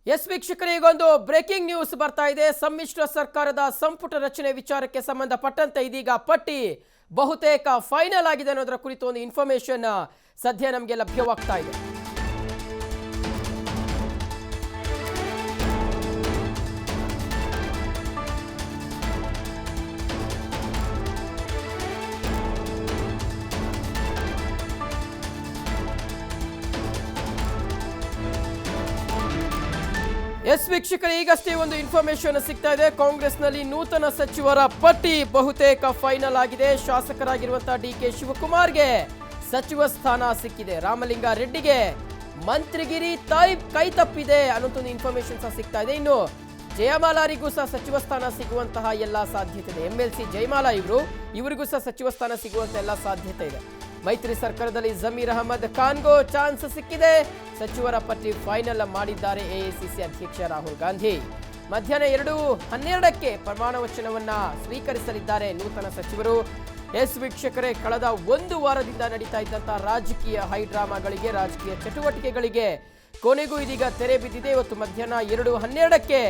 S ವೀಕ್ಷಕರೇ, ಈಗೊಂದು breaking news ಬರ್ತಾ ಇದೆ. ಸಮ್ಮಿಶ್ರ ಸರ್ಕಾರದ ಸಂಪುಟ ರಚನೆ ವಿಚಾರಕ್ಕೆ ಸಂಬಂಧಪಟ್ಟಂತೆ ಇದೀಗ ಪಟ್ಟಿ ಬಹುತೇಕ ಫೈನಲ್ ಆಗಿದೆ ಅನ್ನೋದರ ಕುರಿತು ಒಂದು ಇನ್ಫಾರ್ಮೇಶನ್ ಸದ್ಯ ನಮಗೆ ಲಭ್ಯವಾಗ್ತಾ ಇದೆ. ಎಸ್ ವೀಕ್ಷಕರೇ, ಈಗಷ್ಟೇ ಒಂದು ಇನ್ಫಾರ್ಮೇಶನ್ ಸಿಗ್ತಾ ಇದೆ. ಕಾಂಗ್ರೆಸ್ನಲ್ಲಿ ನೂತನ ಸಚಿವರ ಪಟ್ಟಿ ಬಹುತೇಕ ಫೈನಲ್ ಆಗಿದೆ. ಶಾಸಕರಾಗಿರುವಂತಹ ಡಿಕೆ ಶಿವಕುಮಾರ್ಗೆ ಸಚಿವ ಸ್ಥಾನ ಸಿಕ್ಕಿದೆ. ರಾಮಲಿಂಗಾರೆಡ್ಡಿಗೆ ಮಂತ್ರಿಗಿರಿ ಕೈ ತಪ್ಪಿದೆ ಅನ್ನೋದು ಇನ್ಫಾರ್ಮೇಶನ್ ಸಹ ಸಿಗ್ತಾ ಇದೆ. ಇನ್ನು ಜಯಮಾಲಾರಿಗೂ ಸಹ ಸಚಿವ ಸ್ಥಾನ ಸಿಗುವಂತಹ ಎಲ್ಲ ಸಾಧ್ಯತೆ ಇದೆ. MLC ಜಯಮಾಲಾ ಇವರಿಗೂ ಸಹ ಸಚಿವ ಸ್ಥಾನ ಸಿಗುವಂತ ಎಲ್ಲ ಸಾಧ್ಯತೆ ಇದೆ. ಮೈತ್ರಿ ಸರ್ಕಾರದಲ್ಲಿ ಜಮೀರ್ ಅಹಮದ್ ಖಾನ್ಗೂ ಚಾನ್ಸ್ ಸಿಕ್ಕಿದೆ. ಸಚಿವರ ಪಟ್ಟಿ ಫೈನಲ್ ಮಾಡಿದ್ದಾರೆ AICC ಅಧ್ಯಕ್ಷ ರಾಹುಲ್ ಗಾಂಧಿ. ಮಧ್ಯಾಹ್ನ 2:12ಕ್ಕೆ ಪ್ರಮಾಣ ವಚನವನ್ನ ಸ್ವೀಕರಿಸಲಿದ್ದಾರೆ ನೂತನ ಸಚಿವರು. ಎಸ್ ವೀಕ್ಷಕರೇ, ಕಳೆದ ಒಂದು ವಾರದಿಂದ ನಡೀತಾ ಇದ್ದಂತಹ ರಾಜಕೀಯ ಹೈಡ್ರಾಮಾಗಳಿಗೆ, ರಾಜಕೀಯ ಚಟುವಟಿಕೆಗಳಿಗೆ ಕೊನೆಗೂ ಇದೀಗ ತೆರೆ ಬಿದ್ದಿದೆ. ಇವತ್ತು ಮಧ್ಯಾಹ್ನ 2:12ಕ್ಕೆ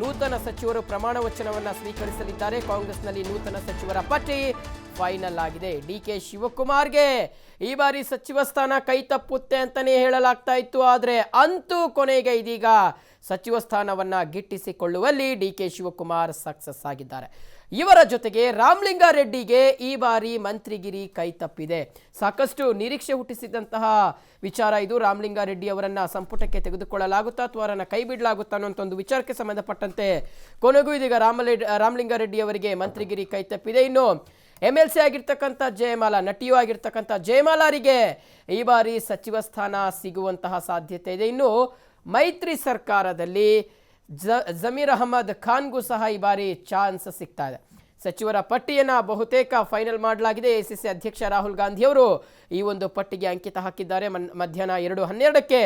ನೂತನ ಸಚಿವರು ಪ್ರಮಾಣ ವಚನವನ್ನ ಸ್ವೀಕರಿಸಲಿದ್ದಾರೆ. ಕಾಂಗ್ರೆಸ್ನಲ್ಲಿ ನೂತನ ಸಚಿವರ ಪಟ್ಟಿ ಫೈನಲ್ ಆಗಿದೆ. ಡಿಕೆ ಶಿವಕುಮಾರ್ಗೆ ಈ ಬಾರಿ ಸಚಿವ ಸ್ಥಾನ ಕೈ ತಪ್ಪುತ್ತೆ ಅಂತಾನೆ ಹೇಳಲಾಗ್ತಾ ಇತ್ತು. ಆದರೆ ಅಂತೂ ಕೊನೆಗೆ ಇದೀಗ ಸಚಿವ ಸ್ಥಾನವನ್ನ ಗಿಟ್ಟಿಸಿಕೊಳ್ಳುವಲ್ಲಿ ಡಿಕೆ ಶಿವಕುಮಾರ್ ಸಕ್ಸಸ್ ಆಗಿದ್ದಾರೆ. ಇವರ ಜೊತೆಗೆ ರಾಮಲಿಂಗಾರೆಡ್ಡಿಗೆ ಈ ಬಾರಿ ಮಂತ್ರಿಗಿರಿ ಕೈ ತಪ್ಪಿದೆ. ಸಾಕಷ್ಟು ನಿರೀಕ್ಷೆ ಹುಟ್ಟಿಸಿದಂತಹ ವಿಚಾರ ಇದು. ರಾಮಲಿಂಗಾರೆಡ್ಡಿ ಅವರನ್ನ ಸಂಪುಟಕ್ಕೆ ತೆಗೆದುಕೊಳ್ಳಲಾಗುತ್ತಾ ಅಥವಾ ಅವರನ್ನ ಕೈ ಬಿಡಲಾಗುತ್ತಾ ಅನ್ನೋ ಒಂದು ವಿಚಾರಕ್ಕೆ ಸಂಬಂಧಪಟ್ಟಂತೆ ಕೊನೆಗೂ ಇದೀಗ ರಾಮಲಿಂಗಾರೆಡ್ಡಿ ಅವರಿಗೆ ಮಂತ್ರಿಗಿರಿ ಕೈ ತಪ್ಪಿದೆ. ಇನ್ನು MLC ಆಗಿರ್ತಕ್ಕಂಥ ಜಯಮಾಲಾ, ನಟಿಯೂ ಆಗಿರ್ತಕ್ಕಂಥ ಜಯಮಾಲಾರಿಗೆ ಈ ಬಾರಿ ಸಚಿವ ಸ್ಥಾನ ಸಿಗುವಂತಹ ಸಾಧ್ಯತೆ ಇದೆ. ಇನ್ನು ಮೈತ್ರಿ ಸರ್ಕಾರದಲ್ಲಿ ಜಮೀರ್ ಅಹಮದ್ ಖಾನ್ಗೂ ಸಹ ಈ ಬಾರಿ ಚಾನ್ಸ್ ಸಿಗ್ತಾ ಇದೆ. ಸಚಿವರ ಪಟ್ಟಿಯನ್ನು ಬಹುತೇಕ ಫೈನಲ್ ಮಾಡಲಾಗಿದೆ. AICC ಅಧ್ಯಕ್ಷ ರಾಹುಲ್ ಗಾಂಧಿ ಅವರು ಈ ಒಂದು ಪಟ್ಟಿಗೆ ಅಂಕಿತ ಹಾಕಿದ್ದಾರೆ. ಮಧ್ಯಾಹ್ನ 2:12ಕ್ಕೆ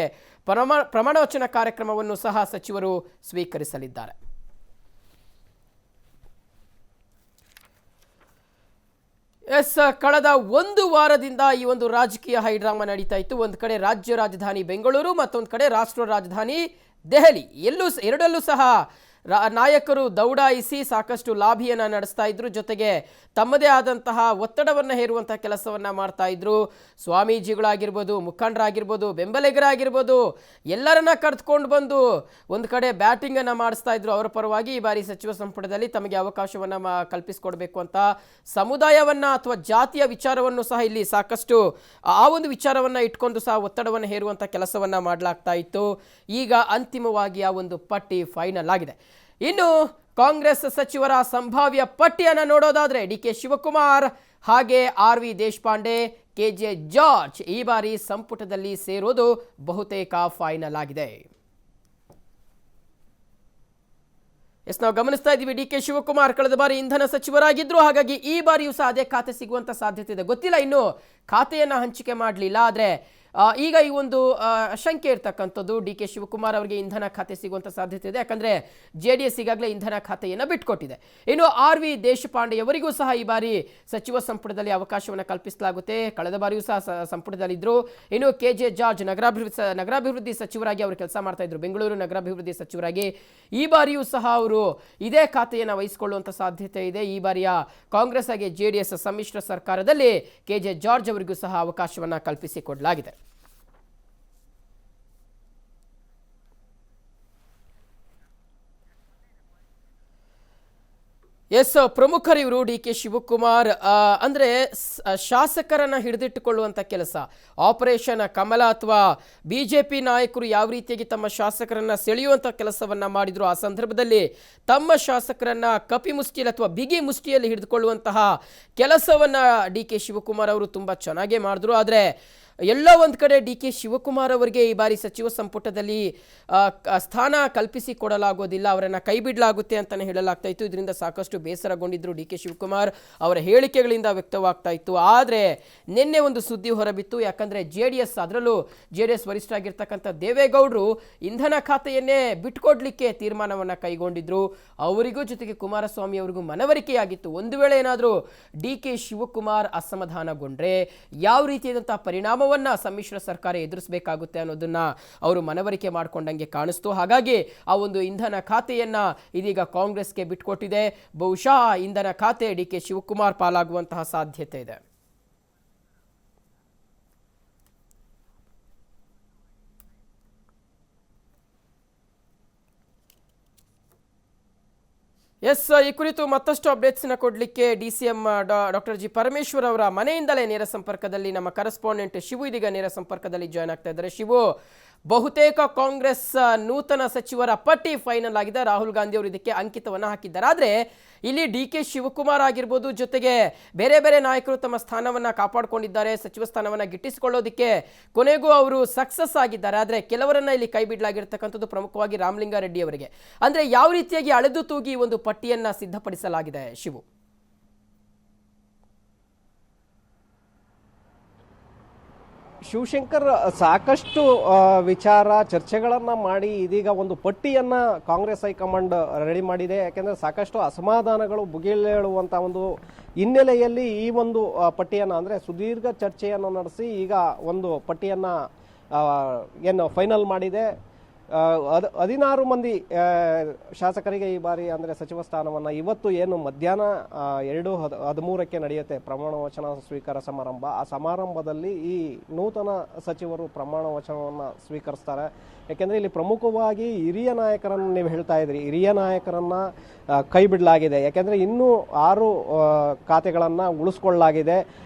ಪ್ರಮಾಣ ವಚನ ಕಾರ್ಯಕ್ರಮವನ್ನು ಸಹ ಸಚಿವರು ಸ್ವೀಕರಿಸಲಿದ್ದಾರೆ. ಎಸ್, ಕಳೆದ ಒಂದು ವಾರದಿಂದ ಈ ಒಂದು ರಾಜಕೀಯ ಹೈಡ್ರಾಮಾ ನಡೀತಾ ಇತ್ತು. ಒಂದು ಕಡೆ ರಾಜ್ಯ ರಾಜಧಾನಿ ಬೆಂಗಳೂರು, ಮತ್ತೊಂದು ಕಡೆ ರಾಷ್ಟ್ರ ರಾಜಧಾನಿ ದೆಹಲಿ. ಎರಡಲ್ಲೂ ಸಹ ನಾಯಕರು ದೌಡಾಯಿಸಿ ಸಾಕಷ್ಟು ಲಾಭಿಯನ್ನು ನಡೆಸ್ತಾ ಇದ್ರು. ಜೊತೆಗೆ ತಮ್ಮದೇ ಆದಂತಹ ಒತ್ತಡವನ್ನು ಹೇರುವಂತಹ ಕೆಲಸವನ್ನ ಮಾಡ್ತಾ ಇದ್ರು. ಸ್ವಾಮೀಜಿಗಳಾಗಿರ್ಬೋದು, ಮುಖಂಡರಾಗಿರ್ಬೋದು, ಬೆಂಬಲಿಗರಾಗಿರ್ಬೋದು, ಎಲ್ಲರನ್ನ ಕರೆದುಕೊಂಡು ಬಂದು ಒಂದು ಕಡೆ ಬ್ಯಾಟಿಂಗ್ ಅನ್ನ ಮಾಡಿಸ್ತಾ ಇದ್ರು. ಅವರ ಪರವಾಗಿ ಈ ಬಾರಿ ಸಚಿವ ಸಂಪುಟದಲ್ಲಿ ತಮಗೆ ಅವಕಾಶವನ್ನ ಕಲ್ಪಿಸಿಕೊಡ್ಬೇಕು ಅಂತ ಸಮುದಾಯವನ್ನ ಅಥವಾ ಜಾತಿಯ ವಿಚಾರವನ್ನು ಸಹ ಇಲ್ಲಿ ಸಾಕಷ್ಟು ಆ ಒಂದು ವಿಚಾರವನ್ನ ಇಟ್ಕೊಂಡು ಸಹ ಒತ್ತಡವನ್ನು ಹೇರುವಂತ ಕೆಲಸವನ್ನ ಮಾಡಲಾಗ್ತಾ ಇತ್ತು. ಈಗ ಅಂತಿಮವಾಗಿ ಆ ಒಂದು ಪಟ್ಟಿ ಫೈನಲ್ ಆಗಿದೆ. ಇನ್ನು ಕಾಂಗ್ರೆಸ್ ಸಚಿವರ ಸಂಭಾವ್ಯ ಪಟ್ಟಿಯನ್ನು ನೋಡೋದಾದ್ರೆ DK ಶಿವಕುಮಾರ್ ಹಾಗೆ RV ದೇಶಪಾಂಡೆ, KJ ಜಾರ್ಜ್ ಈ ಬಾರಿ ಸಂಪುಟದಲ್ಲಿ ಸೇರೋದು ಬಹುತೇಕ ಫೈನಲ್ ಆಗಿದೆ. ನಾವು ಗಮನಿಸ್ತಾ ಇದ್ದೀವಿ, DK ಶಿವಕುಮಾರ್ ಕಳೆದ ಬಾರಿ ಇಂಧನ ಸಚಿವರಾಗಿದ್ರು. ಹಾಗಾಗಿ ಈ ಬಾರಿಯೂ ಸಹ ಅದೇ ಖಾತೆ ಸಿಗುವಂತ ಸಾಧ್ಯತೆ ಇದೆ. ಗೊತ್ತಿಲ್ಲ, ಇನ್ನು ಖಾತೆಯನ್ನ ಹಂಚಿಕೆ ಮಾಡಲಿಲ್ಲ. ಆದರೆ ಈಗ ಈ ಒಂದು ಶಂಕೆ ಇರ್ತಕ್ಕಂಥದ್ದು DK ಶಿವಕುಮಾರ್ ಅವರಿಗೆ ಇಂಧನ ಖಾತೆ ಸಿಗುವಂಥ ಸಾಧ್ಯತೆ ಇದೆ. ಯಾಕಂದರೆ JDS ಈಗಾಗಲೇ ಇಂಧನ ಖಾತೆಯನ್ನು ಬಿಟ್ಟುಕೊಟ್ಟಿದೆ. ಇನ್ನು RV ದೇಶಪಾಂಡೆ ಅವರಿಗೂ ಸಹ ಈ ಬಾರಿ ಸಚಿವ ಸಂಪುಟದಲ್ಲಿ ಅವಕಾಶವನ್ನು ಕಲ್ಪಿಸಲಾಗುತ್ತೆ. ಕಳೆದ ಬಾರಿಯೂ ಸಹ ಸಂಪುಟದಲ್ಲಿದ್ದರು. ಇನ್ನು KJ ಜಾರ್ಜ್ ನಗರಾಭಿವೃದ್ಧಿ ಸಚಿವರಾಗಿ ಅವರು ಕೆಲಸ ಮಾಡ್ತಾ ಇದ್ರು, ಬೆಂಗಳೂರು ನಗರಾಭಿವೃದ್ಧಿ ಸಚಿವರಾಗಿ. ಈ ಬಾರಿಯೂ ಸಹ ಅವರು ಇದೇ ಖಾತೆಯನ್ನು ವಹಿಸಿಕೊಳ್ಳುವಂಥ ಸಾಧ್ಯತೆ ಇದೆ. ಈ ಬಾರಿಯ ಕಾಂಗ್ರೆಸ್ ಹಾಗೆ JDS ಸಮ್ಮಿಶ್ರ ಸರ್ಕಾರದಲ್ಲಿ KJ ಜಾರ್ಜ್ ಅವರಿಗೂ ಸಹ ಅವಕಾಶವನ್ನು ಕಲ್ಪಿಸಿಕೊಡಲಾಗಿದೆ. ಎಸ್, ಪ್ರಮುಖರು ಇವರು DK ಶಿವಕುಮಾರ್. ಅಂದರೆ ಶಾಸಕರನ್ನು ಹಿಡಿದಿಟ್ಟುಕೊಳ್ಳುವಂಥ ಕೆಲಸ, ಆಪರೇಷನ್ ಕಮಲ ಅಥವಾ BJP ನಾಯಕರು ಯಾವ ರೀತಿಯಾಗಿ ತಮ್ಮ ಶಾಸಕರನ್ನು ಸೆಳೆಯುವಂಥ ಕೆಲಸವನ್ನು ಮಾಡಿದ್ರು, ಆ ಸಂದರ್ಭದಲ್ಲಿ ತಮ್ಮ ಶಾಸಕರನ್ನು ಕಪಿ ಮುಷ್ಟಿಯಲ್ಲಿ ಅಥವಾ ಬಿಗಿ ಮುಷ್ಟಿಯಲ್ಲಿ ಹಿಡಿದುಕೊಳ್ಳುವಂತಹ ಕೆಲಸವನ್ನು DK ಶಿವಕುಮಾರ್ ಅವರು ತುಂಬ ಚೆನ್ನಾಗೇ ಮಾಡಿದ್ರು. ಆದರೆ ಎಲ್ಲೋ ಒಂದು ಕಡೆ DK ಶಿವಕುಮಾರ್ ಅವರಿಗೆ ಈ ಬಾರಿ ಸಚಿವ ಸಂಪುಟದಲ್ಲಿ ಸ್ಥಾನ ಕಲ್ಪಿಸಿಕೊಡಲಾಗೋದಿಲ್ಲ, ಅವರನ್ನು ಕೈ ಬಿಡಲಾಗುತ್ತೆ ಅಂತಲೇ ಹೇಳಲಾಗ್ತಾ ಇತ್ತು. ಇದರಿಂದ ಸಾಕಷ್ಟು ಬೇಸರಗೊಂಡಿದ್ದರು DK ಶಿವಕುಮಾರ್. ಅವರ ಹೇಳಿಕೆಗಳಿಂದ ವ್ಯಕ್ತವಾಗ್ತಾ ಇತ್ತು. ಆದರೆ ನಿನ್ನೆ ಒಂದು ಸುದ್ದಿ ಹೊರಬಿತ್ತು. ಯಾಕಂದರೆ ಅದರಲ್ಲೂ JDS ವರಿಷ್ಠರಾಗಿರ್ತಕ್ಕಂಥ ದೇವೇಗೌಡರು ಇಂಧನ ಖಾತೆಯನ್ನೇ ಬಿಟ್ಕೊಡ್ಲಿಕ್ಕೆ ತೀರ್ಮಾನವನ್ನು ಕೈಗೊಂಡಿದ್ರು. ಅವರಿಗೂ ಜೊತೆಗೆ ಕುಮಾರಸ್ವಾಮಿ ಅವರಿಗೂ ಮನವರಿಕೆಯಾಗಿತ್ತು, ಒಂದು ವೇಳೆ ಏನಾದರೂ DK ಶಿವಕುಮಾರ್ ಅಸಮಾಧಾನಗೊಂಡ್ರೆ ಯಾವ ರೀತಿಯಾದಂತಹ ಪರಿಣಾಮ ಪರಿಣಾಮವನ್ನ ಸಮ್ಮಿಶ್ರ ಸರ್ಕಾರ ಎದುರಿಸಬೇಕಾಗುತ್ತೆ ಅನ್ನೋದನ್ನ ಅವರು ಮನವರಿಕೆ ಮಾಡಿಕೊಂಡಂಗೆ ಕಾಣಿಸ್ತು. ಹಾಗಾಗಿ ಆ ಒಂದು ಇಂಧನ ಖಾತೆಯನ್ನ ಇದೀಗ ಕಾಂಗ್ರೆಸ್ಗೆ ಬಿಟ್ಕೊಟ್ಟಿದೆ. ಬಹುಶಃ ಇಂಧನ ಖಾತೆ ಡಿ ಕೆ ಶಿವಕುಮಾರ್ ಪಾಲಾಗುವಂತಹ ಸಾಧ್ಯತೆ ಇದೆ. ಎಸ್, ಈ ಕುರಿತು ಮತ್ತಷ್ಟು ಅಪ್ಡೇಟ್ಸ್ನ ಕೊಡಲಿಕ್ಕೆ ಡಿಸಿಎಂ ಡಾಕ್ಟರ್ ಜಿ ಪರಮೇಶ್ವರ್ ಅವರ ಮನೆಯಿಂದಲೇ ನೇರ ಸಂಪರ್ಕದಲ್ಲಿ ನಮ್ಮ ಕರೆಸ್ಪಾಂಡೆಂಟ್ ಶಿವು ಇದೀಗ ನೇರ ಸಂಪರ್ಕದಲ್ಲಿ ಜಾಯ್ನ್ ಆಗ್ತಾ ಇದ್ದಾರೆ. ಶಿವು, ಬಹುತೇಕ ಕಾಂಗ್ರೆಸ್ ನೂತನ ಸಚಿವರ ಪಟ್ಟಿ ಫೈನಲ್ ಆಗಿದೆ. ರಾಹುಲ್ ಗಾಂಧಿ ಅವರು ಇದಕ್ಕೆ ಅಂಕಿತವನ್ನು ಹಾಕಿದ್ದಾರೆ. ಆದರೆ ಇಲ್ಲಿ ಡಿ ಕೆ ಶಿವಕುಮಾರ್ ಆಗಿರ್ಬೋದು, ಜೊತೆಗೆ ಬೇರೆ ಬೇರೆ ನಾಯಕರು ತಮ್ಮ ಸ್ಥಾನವನ್ನು ಕಾಪಾಡಿಕೊಂಡಿದ್ದಾರೆ, ಸಚಿವ ಸ್ಥಾನವನ್ನು ಗಿಟ್ಟಿಸಿಕೊಳ್ಳೋದಕ್ಕೆ ಕೊನೆಗೂ ಅವರು ಸಕ್ಸಸ್ ಆಗಿದ್ದಾರೆ. ಆದರೆ ಕೆಲವರನ್ನ ಇಲ್ಲಿ ಕೈ ಬಿಡಲಾಗಿರ್ತಕ್ಕಂಥದ್ದು ಪ್ರಮುಖವಾಗಿ ರಾಮಲಿಂಗಾರೆಡ್ಡಿ ಅವರಿಗೆ. ಅಂದರೆ ಯಾವ ರೀತಿಯಾಗಿ ಅಳೆದು ತೂಗಿ ಒಂದು ಪಟ್ಟಿಯನ್ನು ಸಿದ್ಧಪಡಿಸಲಾಗಿದೆ ಶಿವು? ಶಿವಶಂಕರ್, ಸಾಕಷ್ಟು ವಿಚಾರ ಚರ್ಚೆಗಳನ್ನು ಮಾಡಿ ಇದೀಗ ಒಂದು ಪಟ್ಟಿಯನ್ನು ಕಾಂಗ್ರೆಸ್ ಹೈಕಮಾಂಡ್ ರೆಡಿ ಮಾಡಿದೆ. ಯಾಕೆಂದರೆ ಸಾಕಷ್ಟು ಅಸಮಾಧಾನಗಳು ಭುಗಿಲೇಳುವಂಥ ಒಂದು ಹಿನ್ನೆಲೆಯಲ್ಲಿ ಈ ಒಂದು ಪಟ್ಟಿಯನ್ನು ಅಂದರೆ ಸುದೀರ್ಘ ಚರ್ಚೆಯನ್ನು ನಡೆಸಿ ಈಗ ಒಂದು ಪಟ್ಟಿಯನ್ನು ಏನು ಫೈನಲ್ ಮಾಡಿದೆ. 16 ಮಂದಿ ಶಾಸಕರಿಗೆ ಈ ಬಾರಿ ಅಂದರೆ ಸಚಿವ ಸ್ಥಾನವನ್ನು ಇವತ್ತು ಏನು ಮಧ್ಯಾಹ್ನ 2:13ಕ್ಕೆ ನಡೆಯುತ್ತೆ ಪ್ರಮಾಣ ವಚನ ಸ್ವೀಕಾರ ಸಮಾರಂಭ. ಆ ಸಮಾರಂಭದಲ್ಲಿ ಈ ನೂತನ ಸಚಿವರು ಪ್ರಮಾಣ ವಚನವನ್ನು ಸ್ವೀಕರಿಸ್ತಾರೆ. ಯಾಕೆಂದರೆ ಇಲ್ಲಿ ಪ್ರಮುಖವಾಗಿ ಹಿರಿಯ ನಾಯಕರನ್ನು ನೀವು ಹೇಳ್ತಾ ಇದ್ರಿ, ಹಿರಿಯ ನಾಯಕರನ್ನು ಕೈ ಬಿಡಲಾಗಿದೆ. ಯಾಕೆಂದರೆ ಇನ್ನೂ 6 ಖಾತೆಗಳನ್ನು ಉಳಿಸ್ಕೊಳ್ಳಲಾಗಿದೆ.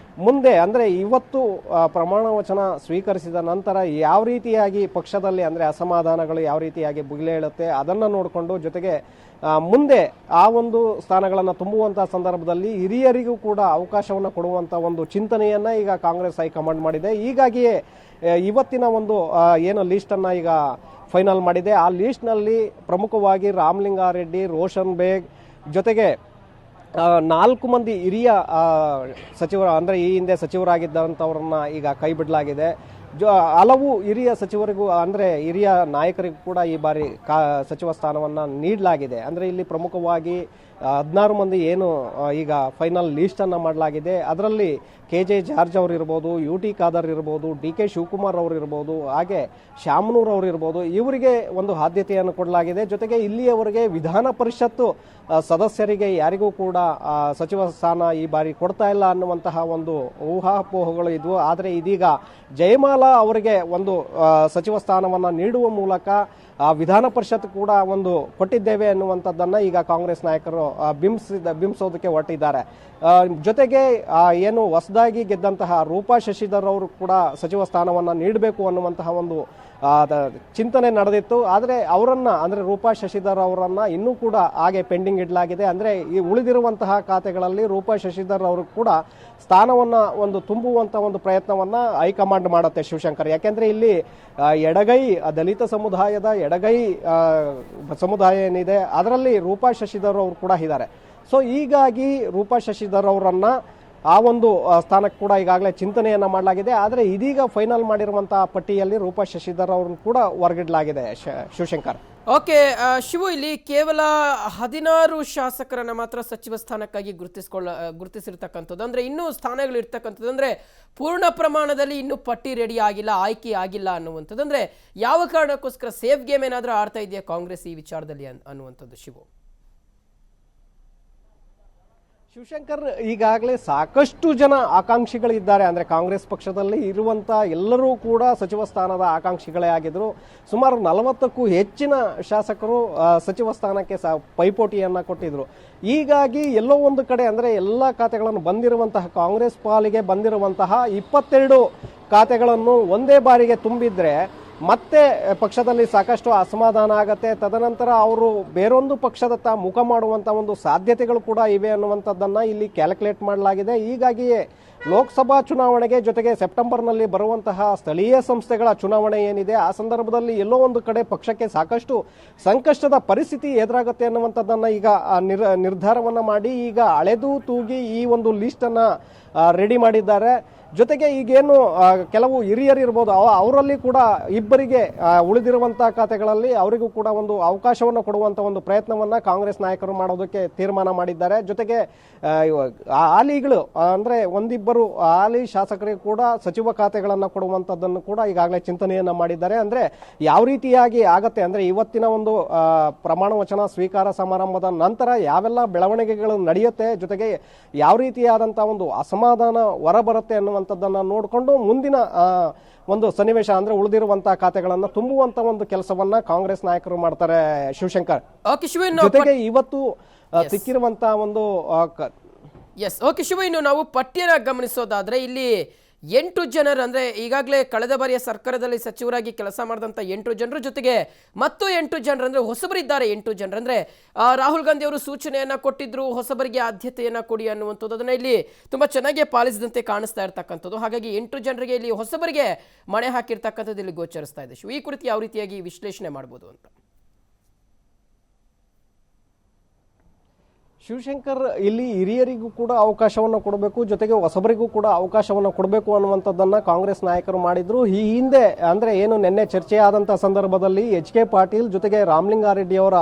ಮುಂದೆ ಅಂದರೆ ಇವತ್ತು ಪ್ರಮಾಣ ವಚನ ಸ್ವೀಕರಿಸಿದ ನಂತರ ಯಾವ ರೀತಿಯಾಗಿ ಪಕ್ಷದಲ್ಲಿ ಅಂದರೆ ಅಸಮಾಧಾನಗಳು ಯಾವ ರೀತಿಯಾಗಿ ಬುಗಿಲೇಳುತ್ತೆ ಅದನ್ನು ನೋಡಿಕೊಂಡು, ಜೊತೆಗೆ ಮುಂದೆ ಆ ಒಂದು ಸ್ಥಾನಗಳನ್ನು ತುಂಬುವಂಥ ಸಂದರ್ಭದಲ್ಲಿ ಹಿರಿಯರಿಗೂ ಕೂಡ ಅವಕಾಶವನ್ನು ಕೊಡುವಂಥ ಒಂದು ಚಿಂತನೆಯನ್ನು ಈಗ ಕಾಂಗ್ರೆಸ್ ಹೈಕಮಾಂಡ್ ಮಾಡಿದೆ. ಹೀಗಾಗಿಯೇ ಇವತ್ತಿನ ಒಂದು ಏನು ಲೀಸ್ಟನ್ನು ಈಗ ಫೈನಲ್ ಮಾಡಿದೆ. ಆ ಲೀಸ್ಟ್ನಲ್ಲಿ ಪ್ರಮುಖವಾಗಿ ರಾಮಲಿಂಗಾರೆಡ್ಡಿ, ರೋಷನ್ ಬೇಗ್, ಜೊತೆಗೆ 4 ಮಂದಿ ಹಿರಿಯ ಸಚಿವರು ಅಂದರೆ ಈ ಹಿಂದೆ ಸಚಿವರಾಗಿದ್ದಂಥವ್ರನ್ನ ಈಗ ಕೈ ಬಿಡಲಾಗಿದೆ. ಹಲವು ಹಿರಿಯ ಸಚಿವರಿಗೂ ಅಂದರೆ ಹಿರಿಯ ನಾಯಕರಿಗೂ ಕೂಡ ಈ ಬಾರಿ ಸಚಿವ ಸ್ಥಾನವನ್ನು ನೀಡಲಾಗಿದೆ. ಅಂದರೆ ಇಲ್ಲಿ ಪ್ರಮುಖವಾಗಿ 16 ಮಂದಿ ಏನು ಈಗ ಫೈನಲ್ ಲೀಸ್ಟನ್ನು ಮಾಡಲಾಗಿದೆ. ಅದರಲ್ಲಿ KJ ಜಾರ್ಜ್ ಅವರು ಇರ್ಬೋದು, UT ಖಾದರ್ ಇರ್ಬೋದು, DK ಶಿವಕುಮಾರ್ ಅವರು ಇರ್ಬೋದು, ಹಾಗೆ ಶಾಮನೂರ್ ಅವರು ಇರ್ಬೋದು, ಇವರಿಗೆ ಒಂದು ಆದ್ಯತೆಯನ್ನು ಕೊಡಲಾಗಿದೆ. ಜೊತೆಗೆ ಇಲ್ಲಿಯವರೆಗೆ ವಿಧಾನ ಪರಿಷತ್ತು ಸದಸ್ಯರಿಗೆ ಯಾರಿಗೂ ಕೂಡ ಸಚಿವ ಸ್ಥಾನ ಈ ಬಾರಿ ಕೊಡ್ತಾ ಇಲ್ಲ ಅನ್ನುವಂತಹ ಒಂದು ಊಹಾಪೋಹಗಳು ಇದ್ವು. ಆದರೆ ಇದೀಗ ಜಯಮಾಲಾ ಅವರಿಗೆ ಒಂದು ಸಚಿವ ಸ್ಥಾನವನ್ನು ನೀಡುವ ಮೂಲಕ ವಿಧಾನ ಪರಿಷತ್ ಕೂಡ ಒಂದು ಕೊಟ್ಟಿದ್ದೇವೆ ಅನ್ನುವಂಥದ್ದನ್ನು ಈಗ ಕಾಂಗ್ರೆಸ್ ನಾಯಕರು ಬಿಂಬಿಸೋದಕ್ಕೆ ಹೊರಟಿದ್ದಾರೆ. ಜೊತೆಗೆ ಏನು ಹೊಸದಾಗಿ ಗೆದ್ದಂತಹ ರೂಪಾ ಶಶಿಧರ್ ಅವರು ಕೂಡ ಸಚಿವ ಸ್ಥಾನವನ್ನು ನೀಡಬೇಕು ಅನ್ನುವಂತಹ ಒಂದು ಚಿಂತನೆ ನಡೆದಿತ್ತು. ಆದರೆ ಅವರನ್ನ ಅಂದರೆ ರೂಪಾ ಶಶಿಧರ್ ಅವರನ್ನ ಇನ್ನೂ ಕೂಡ ಹಾಗೆ ಪೆಂಡಿಂಗ್ ಇಡಲಾಗಿದೆ. ಅಂದರೆ ಈ ಉಳಿದಿರುವಂತಹ ಖಾತೆಗಳಲ್ಲಿ ರೂಪಾ ಶಶಿಧರ್ ಅವರು ಕೂಡ ಸ್ಥಾನವನ್ನು ಒಂದು ತುಂಬುವಂಥ ಒಂದು ಪ್ರಯತ್ನವನ್ನು ಹೈಕಮಾಂಡ್ ಮಾಡುತ್ತೆ ಶಿವಶಂಕರ್. ಯಾಕೆಂದರೆ ಇಲ್ಲಿ ಎಡಗೈ ದಲಿತ ಸಮುದಾಯದ ಎಡಗೈ ಸಮುದಾಯ ಏನಿದೆ ಅದರಲ್ಲಿ ರೂಪಾ ಶಶಿಧರ್ ಅವರು ಕೂಡ ಇದ್ದಾರೆ. ಸೊ ಹೀಗಾಗಿ ರೂಪಾ ಶಶಿಧರ್ ಅವರನ್ನ ಆ ಒಂದು ಸ್ಥಾನಕ್ಕೆ ಕೂಡ ಈಗಾಗಲೇ ಚಿಂತನೆಯನ್ನು ಮಾಡಲಾಗಿದೆ. ಆದರೆ ಇದೀಗ ಫೈನಲ್ ಮಾಡಿರುವಂತಹ ಪಟ್ಟಿಯಲ್ಲಿ ರೂಪಾ ಶಶಿಧರ್ ಅವ್ರನ್ನ ಕೂಡ ಹೊರಗಿಡಲಾಗಿದೆ ಶಿವಶಂಕರ್. ಓಕೆ ಶಿವು, ಇಲ್ಲಿ ಕೇವಲ 16 ಶಾಸಕರನ್ನ ಮಾತ್ರ ಸಚಿವ ಸ್ಥಾನಕ್ಕಾಗಿ ಗುರುತಿಸಿರ್ತಕ್ಕಂಥದ್ದು. ಅಂದ್ರೆ ಇನ್ನೂ ಸ್ಥಾನಗಳು ಇರ್ತಕ್ಕಂಥದ್ದು, ಅಂದ್ರೆ ಪೂರ್ಣ ಪ್ರಮಾಣದಲ್ಲಿ ಇನ್ನೂ ಪಟ್ಟಿ ರೆಡಿ ಆಗಿಲ್ಲ, ಆಯ್ಕೆ ಆಗಿಲ್ಲ ಅನ್ನುವಂಥದ್ದು. ಅಂದ್ರೆ ಯಾವ ಕಾರಣಕ್ಕೋಸ್ಕರ ಸೇಫ್ ಗೇಮ್ ಏನಾದರೂ ಆಡ್ತಾ ಇದೆಯಾ ಕಾಂಗ್ರೆಸ್ ಈ ವಿಚಾರದಲ್ಲಿ ಅನ್ನುವಂಥದ್ದು ಶಿವು? ಶಿವಶಂಕರ್, ಈಗಾಗಲೇ ಸಾಕಷ್ಟು ಜನ ಆಕಾಂಕ್ಷಿಗಳಿದ್ದಾರೆ. ಅಂದರೆ ಕಾಂಗ್ರೆಸ್ ಪಕ್ಷದಲ್ಲಿ ಇರುವಂಥ ಎಲ್ಲರೂ ಕೂಡ ಸಚಿವ ಸ್ಥಾನದ ಆಕಾಂಕ್ಷಿಗಳೇ ಆಗಿದ್ರು. ಸುಮಾರು 40ಕ್ಕೂ ಹೆಚ್ಚಿನ ಶಾಸಕರು ಸಚಿವ ಸ್ಥಾನಕ್ಕೆ ಪೈಪೋಟಿಯನ್ನು ಕೊಟ್ಟಿದ್ರು. ಹೀಗಾಗಿ ಎಲ್ಲೋ ಒಂದು ಕಡೆ ಅಂದರೆ ಎಲ್ಲ ಖಾತೆಗಳನ್ನು ಬಂದಿರುವಂತಹ ಕಾಂಗ್ರೆಸ್ ಪಾಲಿಗೆ ಬಂದಿರುವಂತಹ 22 ಖಾತೆಗಳನ್ನು ಒಂದೇ ಬಾರಿಗೆ ತುಂಬಿದ್ರೆ ಮತ್ತೆ ಪಕ್ಷದಲ್ಲಿ ಸಾಕಷ್ಟು ಅಸಮಾಧಾನ ಆಗತ್ತೆ. ತದನಂತರ ಅವರು ಬೇರೊಂದು ಪಕ್ಷದತ್ತ ಮುಖ ಮಾಡುವಂಥ ಒಂದು ಸಾಧ್ಯತೆಗಳು ಕೂಡ ಇವೆ ಅನ್ನುವಂಥದ್ದನ್ನು ಇಲ್ಲಿ ಕ್ಯಾಲ್ಕುಲೇಟ್ ಮಾಡಲಾಗಿದೆ. ಹೀಗಾಗಿಯೇ ಲೋಕಸಭಾ ಚುನಾವಣೆಗೆ ಜೊತೆಗೆ ಸೆಪ್ಟೆಂಬರ್ನಲ್ಲಿ ಬರುವಂತಹ ಸ್ಥಳೀಯ ಸಂಸ್ಥೆಗಳ ಚುನಾವಣೆ ಏನಿದೆ ಆ ಸಂದರ್ಭದಲ್ಲಿ ಎಲ್ಲೋ ಒಂದು ಕಡೆ ಪಕ್ಷಕ್ಕೆ ಸಾಕಷ್ಟು ಸಂಕಷ್ಟದ ಪರಿಸ್ಥಿತಿ ಎದುರಾಗುತ್ತೆ ಅನ್ನುವಂಥದ್ದನ್ನು ಈಗ ನಿರ್ಧಾರವನ್ನು ಮಾಡಿ ಈಗ ಅಳೆದು ತೂಗಿ ಈ ಒಂದು ಲೀಸ್ಟನ್ನು ರೆಡಿ ಮಾಡಿದ್ದಾರೆ. ಜೊತೆಗೆ ಈಗೇನು ಕೆಲವು ಹಿರಿಯರು ಇರ್ಬೋದು ಅವರಲ್ಲಿ ಕೂಡ ಇಬ್ಬರಿಗೆ ಉಳಿದಿರುವಂಥ ಖಾತೆಗಳಲ್ಲಿ ಅವರಿಗೂ ಕೂಡ ಒಂದು ಅವಕಾಶವನ್ನು ಕೊಡುವಂಥ ಒಂದು ಪ್ರಯತ್ನವನ್ನು ಕಾಂಗ್ರೆಸ್ ನಾಯಕರು ಮಾಡೋದಕ್ಕೆ ತೀರ್ಮಾನ ಮಾಡಿದ್ದಾರೆ. ಜೊತೆಗೆ ಹಾಲಿಗಳು ಅಂದರೆ ಒಂದಿಬ್ಬರು ಹಾಲಿ ಶಾಸಕರಿಗೆ ಕೂಡ ಸಚಿವ ಖಾತೆಗಳನ್ನು ಕೊಡುವಂಥದ್ದನ್ನು ಕೂಡ ಈಗಾಗಲೇ ಚಿಂತನೆಯನ್ನ ಮಾಡಿದ್ದಾರೆ. ಅಂದ್ರೆ ಯಾವ ರೀತಿಯಾಗಿ ಆಗತ್ತೆ ಅಂದ್ರೆ ಇವತ್ತಿನ ಒಂದು ಪ್ರಮಾಣ ವಚನ ಸ್ವೀಕಾರ ಸಮಾರಂಭದ ನಂತರ ಯಾವೆಲ್ಲ ಬೆಳವಣಿಗೆಗಳು ನಡೆಯುತ್ತೆ, ಜೊತೆಗೆ ಯಾವ ರೀತಿಯಾದಂತಹ ಒಂದು ಅಸಮಾಧಾನ ಹೊರಬರುತ್ತೆ ಅನ್ನುವಂಥದ್ದನ್ನ ನೋಡಿಕೊಂಡು ಮುಂದಿನ ಒಂದು ಸನ್ನಿವೇಶ ಅಂದ್ರೆ ಉಳಿದಿರುವಂತಹ ಖಾತೆಗಳನ್ನ ತುಂಬುವಂತ ಒಂದು ಕೆಲಸವನ್ನ ಕಾಂಗ್ರೆಸ್ ನಾಯಕರು ಮಾಡ್ತಾರೆ. ಶಿವಶಂಕರ್, ಜೊತೆಗೆ ಇವತ್ತು ಸಿಕ್ಕಿರುವಂತಹ ಒಂದು ಓಕೆ ಶಿವ, ಇನ್ನು ನಾವು ಪಟ್ಟಿಯನ್ನ ಗಮನಿಸೋದಾದ್ರೆ ಇಲ್ಲಿ 8 ಜನರು ಅಂದ್ರೆ ಈಗಾಗಲೇ ಕಳೆದ ಬಾರಿಯ ಸರ್ಕಾರದಲ್ಲಿ ಸಚಿವರಾಗಿ ಕೆಲಸ ಮಾಡಿದಂಥ 8 ಜನರ ಜೊತೆಗೆ ಮತ್ತು 8 ಜನರು ಅಂದ್ರೆ ಹೊಸಬರಿದ್ದಾರೆ. 8 ಜನರು ಅಂದ್ರೆ ರಾಹುಲ್ ಗಾಂಧಿ ಅವರು ಸೂಚನೆಯನ್ನ ಕೊಟ್ಟಿದ್ರು, ಹೊಸಬರಿಗೆ ಆದ್ಯತೆಯನ್ನ ಕೊಡಿ ಅನ್ನುವಂಥದ್ದು. ಅದನ್ನ ಇಲ್ಲಿ ತುಂಬಾ ಚೆನ್ನಾಗಿ ಪಾಲಿಸಿದಂತೆ ಕಾಣಿಸ್ತಾ ಇರ್ತಕ್ಕಂಥದ್ದು. ಹಾಗಾಗಿ 8 ಜನರಿಗೆ ಇಲ್ಲಿ ಹೊಸಬರಿಗೆ ಮಣೆ ಹಾಕಿರ್ತಕ್ಕಂಥದ್ದು ಇಲ್ಲಿ ಗೋಚರಿಸ್ತಾ ಇದೆ. ಈ ಕುರಿತು ಯಾವ ರೀತಿಯಾಗಿ ವಿಶ್ಲೇಷಣೆ ಮಾಡ್ಬೋದು ಅಂತ? ಶಿವಶಂಕರ್, ಇಲ್ಲಿ ಹಿರಿಯರಿಗೂ ಕೂಡ ಅವಕಾಶವನ್ನು ಕೊಡಬೇಕು, ಜೊತೆಗೆ ಹೊಸಬರಿಗೂ ಕೂಡ ಅವಕಾಶವನ್ನು ಕೊಡಬೇಕು ಅನ್ನುವಂಥದ್ದನ್ನ ಕಾಂಗ್ರೆಸ್ ನಾಯಕರು ಮಾಡಿದ್ರು. ಈ ಹಿಂದೆ ಅಂದ್ರೆ ಏನು ನಿನ್ನೆ ಚರ್ಚೆ ಆದಂತಹ ಸಂದರ್ಭದಲ್ಲಿ HK ಪಾಟೀಲ್ ಜೊತೆಗೆ ರಾಮಲಿಂಗಾರೆಡ್ಡಿ ಅವರ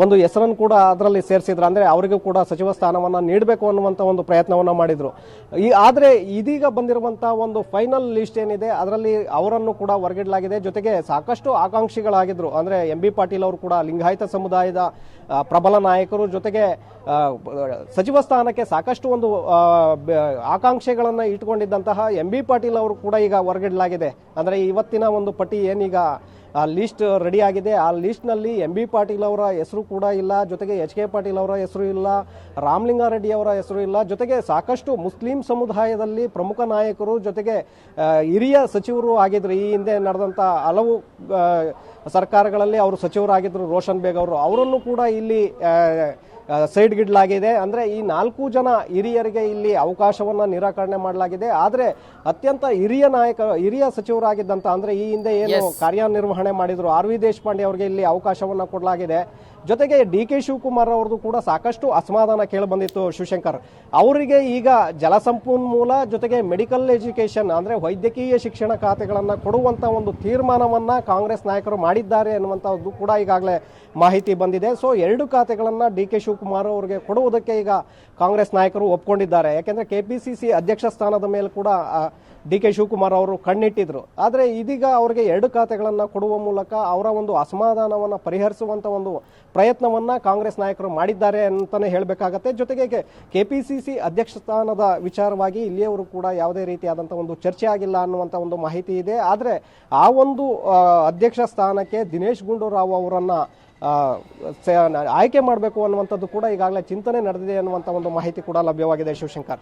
ಒಂದು ಹೆಸರನ್ನು ಕೂಡ ಅದರಲ್ಲಿ ಸೇರಿಸಿದ್ರು. ಅಂದ್ರೆ ಅವರಿಗೂ ಕೂಡ ಸಚಿವ ಸ್ಥಾನವನ್ನ ನೀಡಬೇಕು ಅನ್ನುವಂಥ ಒಂದು ಪ್ರಯತ್ನವನ್ನ ಮಾಡಿದ್ರು. ಆದ್ರೆ ಇದೀಗ ಬಂದಿರುವಂತಹ ಒಂದು ಫೈನಲ್ ಲಿಸ್ಟ್ ಏನಿದೆ ಅದರಲ್ಲಿ ಅವರನ್ನು ಕೂಡ ಹೊರಗಿಡಲಾಗಿದೆ. ಜೊತೆಗೆ ಸಾಕಷ್ಟು ಆಕಾಂಕ್ಷಿಗಳಾಗಿದ್ರು. ಅಂದ್ರೆ MB ಪಾಟೀಲ್ ಅವರು ಕೂಡ ಲಿಂಗಾಯತ ಸಮುದಾಯದ ಪ್ರಬಲ ನಾಯಕರು, ಜೊತೆಗೆ ಸಚಿವ ಸ್ಥಾನಕ್ಕೆ ಸಾಕಷ್ಟು ಒಂದು ಆಕಾಂಕ್ಷೆಗಳನ್ನ ಇಟ್ಕೊಂಡಿದ್ದಂತಹ MB ಪಾಟೀಲ್ ಅವರು ಕೂಡ ಈಗ ಹೊರಗಿಡಲಾಗಿದೆ. ಅಂದ್ರೆ ಇವತ್ತಿನ ಒಂದು ಪಟ್ಟಿ ಏನೀಗ ಲಿಸ್ಟ್ ರೆಡಿ ಆಗಿದೆ, ಆ ಲಿಸ್ಟ್ ನಲ್ಲಿ MB ಪಾಟೀಲ್ ಅವರ ಹೆಸರು ಕೂಡ ಇಲ್ಲ, ಜೊತೆಗೆ HK ಪಾಟೀಲ್ ಅವರ ಹೆಸರು ಇಲ್ಲ, ರಾಮಲಿಂಗಾರೆಡ್ಡಿ ಅವರ ಹೆಸರು ಇಲ್ಲ, ಜೊತೆಗೆ ಸಾಕಷ್ಟು ಮುಸ್ಲಿಂ ಸಮುದಾಯದಲ್ಲಿ ಪ್ರಮುಖ ನಾಯಕರು, ಜೊತೆಗೆ ಹಿರಿಯ ಸಚಿವರು ಆಗಿದ್ರು. ಈ ಹಿಂದೆ ನಡೆದಂತ ಹಲವು ಸರ್ಕಾರಗಳಲ್ಲಿ ಅವರು ಸಚಿವರಾಗಿದ್ರು. ರೋಷನ್ ಬೇಗ್ ಅವರು, ಅವರನ್ನು ಕೂಡ ಇಲ್ಲಿ ಸೈಡ್ಗಿಡಲಾಗಿದೆ. ಅಂದ್ರೆ ಈ 4 ಜನ ಹಿರಿಯರಿಗೆ ಇಲ್ಲಿ ಅವಕಾಶವನ್ನ ನಿರಾಕರಣೆ ಮಾಡಲಾಗಿದೆ. ಆದ್ರೆ ಅತ್ಯಂತ ಹಿರಿಯ ಸಚಿವರಾಗಿದ್ದಂತ ಅಂದ್ರೆ ಈ ಹಿಂದೆ ಏನು ಕಾರ್ಯನಿರ್ವಹಣೆ ಮಾಡಿದ್ರು RV ದೇಶಪಾಂಡೆ ಅವರಿಗೆ ಇಲ್ಲಿ ಅವಕಾಶವನ್ನ ಕೊಡಲಾಗಿದೆ. ಜೊತೆಗೆ DK ಶಿವಕುಮಾರ್ ಅವ್ರದ್ದು ಕೂಡ ಸಾಕಷ್ಟು ಅಸಮಾಧಾನ ಕೇಳಿ ಬಂದಿತ್ತು. ಶಿವಶಂಕರ್, ಅವರಿಗೆ ಈಗ ಜಲಸಂಪನ್ಮೂಲ ಜೊತೆಗೆ ಮೆಡಿಕಲ್ ಎಜುಕೇಶನ್ ಅಂದ್ರೆ ವೈದ್ಯಕೀಯ ಶಿಕ್ಷಣ ಖಾತೆಗಳನ್ನ ಕೊಡುವಂತ ಒಂದು ತೀರ್ಮಾನವನ್ನ ಕಾಂಗ್ರೆಸ್ ನಾಯಕರು ಮಾಡಿದ್ದಾರೆ ಅನ್ನುವಂಥದ್ದು ಕೂಡ ಈಗಾಗಲೇ ಮಾಹಿತಿ ಬಂದಿದೆ. ಸೊ 2 ಖಾತೆಗಳನ್ನ DK ಶಿವಕುಮಾರ್ ಅವರಿಗೆ ಕೊಡುವುದಕ್ಕೆ ಈಗ ಕಾಂಗ್ರೆಸ್ ನಾಯಕರು ಒಪ್ಕೊಂಡಿದ್ದಾರೆ. ಯಾಕೆಂದ್ರೆ KPCC ಅಧ್ಯಕ್ಷ ಸ್ಥಾನದ ಮೇಲೆ ಕೂಡ DK ಶಿವಕುಮಾರ್ ಅವರು ಕಣ್ಣಿಟ್ಟಿದ್ರು. ಆದ್ರೆ ಇದೀಗ ಅವರಿಗೆ 2 ಖಾತೆಗಳನ್ನ ಕೊಡುವ ಮೂಲಕ ಅವರ ಒಂದು ಅಸಮಾಧಾನವನ್ನ ಪರಿಹರಿಸುವಂತ ಒಂದು ಪ್ರಯತ್ನವನ್ನ ಕಾಂಗ್ರೆಸ್ ನಾಯಕರು ಮಾಡಿದ್ದಾರೆ ಅಂತಾನೆ ಹೇಳಬೇಕಾಗತ್ತೆ. ಜೊತೆಗೆ KPCC ಅಧ್ಯಕ್ಷ ಸ್ಥಾನದ ವಿಚಾರವಾಗಿ ಇಲ್ಲಿಯವರು ಕೂಡ ಯಾವುದೇ ರೀತಿಯಾದಂತಹ ಒಂದು ಚರ್ಚೆ ಆಗಿಲ್ಲ ಅನ್ನುವಂತ ಒಂದು ಮಾಹಿತಿ ಇದೆ. ಆದ್ರೆ ಆ ಒಂದು ಅಧ್ಯಕ್ಷ ಸ್ಥಾನಕ್ಕೆ ದಿನೇಶ್ ಗುಂಡೂರಾವ್ ಅವರನ್ನ ಆಯ್ಕೆ ಮಾಡಬೇಕು ಅನ್ನುವಂಥದ್ದು ಕೂಡ ಈಗಾಗಲೇ ಚಿಂತನೆ ನಡೆದಿದೆ ಅನ್ನುವಂಥ ಒಂದು ಮಾಹಿತಿ ಕೂಡ ಲಭ್ಯವಾಗಿದೆ. ಶಿವಶಂಕರ್.